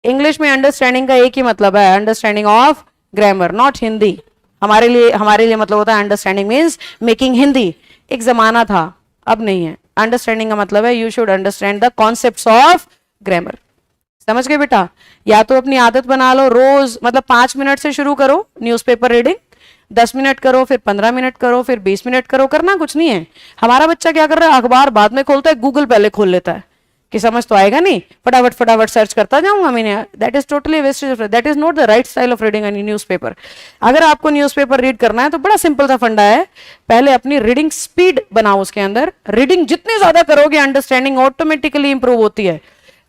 English में understanding का एक ही मतलब है, understanding of grammar, not Hindi. हमारे लिए मतलब होता है अंडरस्टैंडिंग मीन्स मेकिंग हिंदी। एक जमाना था, अब नहीं है। अंडरस्टैंडिंग का मतलब है you should understand the concepts of grammar. समझ गए बेटा? या तो अपनी आदत बना लो, रोज मतलब 5 मिनट से शुरू करो न्यूज़पेपर रीडिंग, 10 मिनट करो, फिर 15 मिनट करो, फिर 20 मिनट करो। करना कुछ नहीं है। हमारा बच्चा क्या कर रहा है, अखबार बाद में खोलता है, गूगल पहले खोल लेता है कि समझ तो आएगा नहीं, फटाफट फटाफट सर्च करता जाऊंगा मैंने। That is totally wastage of, that is not the right style of reading any newspaper. अगर आपको न्यूज़पेपर रीड करना है तो बड़ा सिंपल सा फंडा है, पहले अपनी रीडिंग स्पीड बनाओ, उसके अंदर रीडिंग जितनी ज्यादा करोगे अंडरस्टैंडिंग ऑटोमेटिकली इंप्रूव होती है।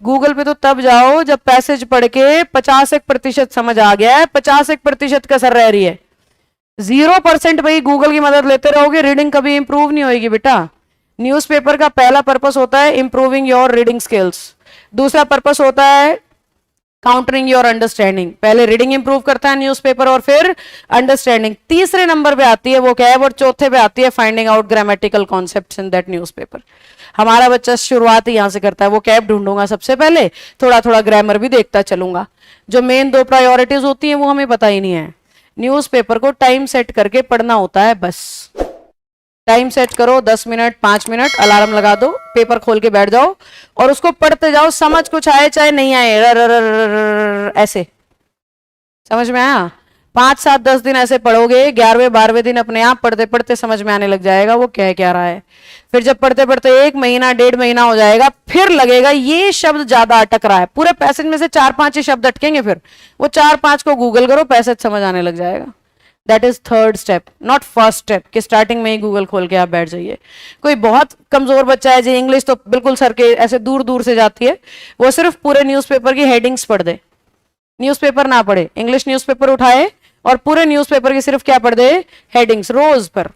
गूगल पे तो तब जाओ जब पैसेज पढ़ के 51% समझ आ गया है, 51% कसर रह रही है। 0% भाई गूगल की मदद लेते रहोगे, रीडिंग कभी इंप्रूव नहीं होगी बेटा। न्यूज़पेपर का पहला पर्पस होता है इंप्रूविंग योर रीडिंग स्किल्स, दूसरा पर्पस होता है काउंटरिंग योर अंडरस्टैंडिंग। पहले रीडिंग इंप्रूव करता है न्यूज़पेपर और फिर अंडरस्टैंडिंग। तीसरे नंबर पे आती है वो कैब और चौथे पे आती है finding out grammatical concepts in that newspaper. हमारा बच्चा शुरुआत ही यहां से करता है, वो कैब ढूंढूंगा सबसे पहले, थोड़ा थोड़ा ग्रामर भी देखता चलूंगा। जो मेन 2 प्रायोरिटीज होती हैं वो हमें पता ही नहीं है। न्यूज़पेपर को टाइम सेट करके पढ़ना होता है बस। टाइम सेट करो, 10 मिनट 5 मिनट अलार्म लगा दो, पेपर खोल के बैठ जाओ और उसको पढ़ते जाओ, समझ कुछ आए चाहे नहीं आए, ऐसे। समझ में आया? 5 7 10 दिन ऐसे पढ़ोगे, 11वें 12वें दिन अपने आप पढ़ते पढ़ते समझ में आने लग जाएगा वो कह क्या रहा है। फिर जब पढ़ते पढ़ते 1 महीना 1.5 महीना हो जाएगा, फिर लगेगा ये शब्द ज्यादा अटक रहा है। पूरे पैसेज में से 4-5 ही शब्द अटकेंगे, फिर वो 4-5 को गूगल करो, पैसेज समझ आने लग जाएगा। That is 3rd step, not 1st step कि स्टार्टिंग में ही गूगल खोल के आप बैठ जाइए। कोई बहुत कमजोर बच्चा है जी, इंग्लिश तो बिल्कुल सर के ऐसे दूर दूर से जाती है, वो सिर्फ पूरे न्यूज़पेपर की हेडिंग्स पढ़ दे, न्यूज़पेपर ना पढ़े, इंग्लिश न्यूज़पेपर उठाए और पूरे न्यूज़पेपर की सिर्फ क्या पढ़ दे, हेडिंग्स रोज पर।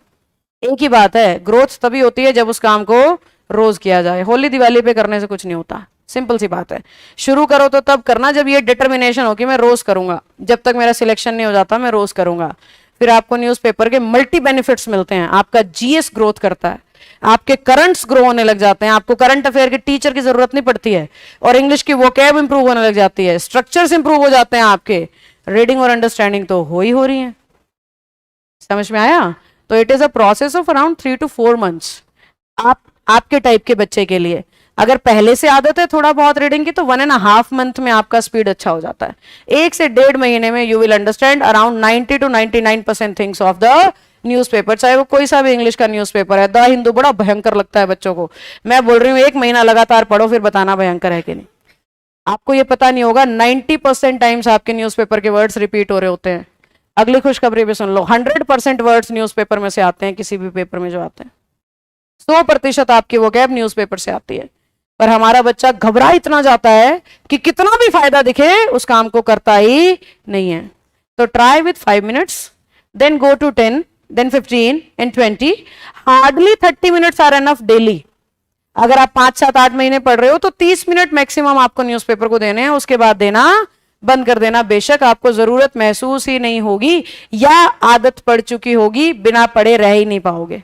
एक ही बात है, ग्रोथ तभी होती है जब उस काम को रोज किया जाए। होली दिवाली पे करने से कुछ नहीं होता, सिंपल सी बात है। शुरू करो तो तब करना जब ये डिटर्मिनेशन हो कि मैं रोज करूंगा, जब तक मेरा सिलेक्शन नहीं हो जाता मैं रोज करूंगा। फिर आपको न्यूज़पेपर के मल्टी बेनिफिट्स मिलते हैं, आपका जीएस ग्रोथ करता है, आपके करंट्स ग्रो होने लग जाते हैं, आपको करंट अफेयर के टीचर की जरूरत नहीं पड़ती है, और इंग्लिश की वोकैब इंप्रूव होने लग जाती है, स्ट्रक्चर्स इंप्रूव हो जाते हैं आपके, रीडिंग और अंडरस्टैंडिंग तो हो रही है। समझ में आया? तो it is a process of around 3 to 4 months आपके टाइप के बच्चे के लिए। अगर पहले से आदत है थोड़ा बहुत रीडिंग की तो 1.5 month में आपका स्पीड अच्छा हो जाता है। 1 से 1.5 महीने में you will understand around 90 to 99% things of the newspaper, चाहे वो कोई सा भी इंग्लिश का न्यूज़पेपर है। द हिंदू बड़ा भयंकर लगता है बच्चों को, मैं बोल रही हूँ 1 महीना लगातार पढ़ो, फिर बताना भयंकर है कि नहीं। आपको ये पता नहीं होगा 90% टाइम्स आपके न्यूज़पेपर के वर्ड्स रिपीट हो रहे होते हैं। अगली खुशखबरी भी सुन लो, 100% वर्ड्स न्यूज़पेपर में से आते हैं, किसी भी पेपर में जो आते हैं। 100% आपकी वोकैब न्यूज़पेपर से आती है। पर हमारा बच्चा घबरा इतना जाता है कि कितना भी फायदा दिखे उस काम को करता ही नहीं है। तो try with 5 minutes, then go to 10, then 15 and 20, hardly 30 minutes are enough daily. अगर आप 5 7 8 महीने पढ़ रहे हो तो 30 मिनट मैक्सिमम आपको न्यूज़पेपर को देने हैं, उसके बाद देना बंद कर देना। बेशक आपको जरूरत महसूस ही नहीं होगी या आदत पड़ चुकी होगी, बिना पढ़े रह ही नहीं पाओगे।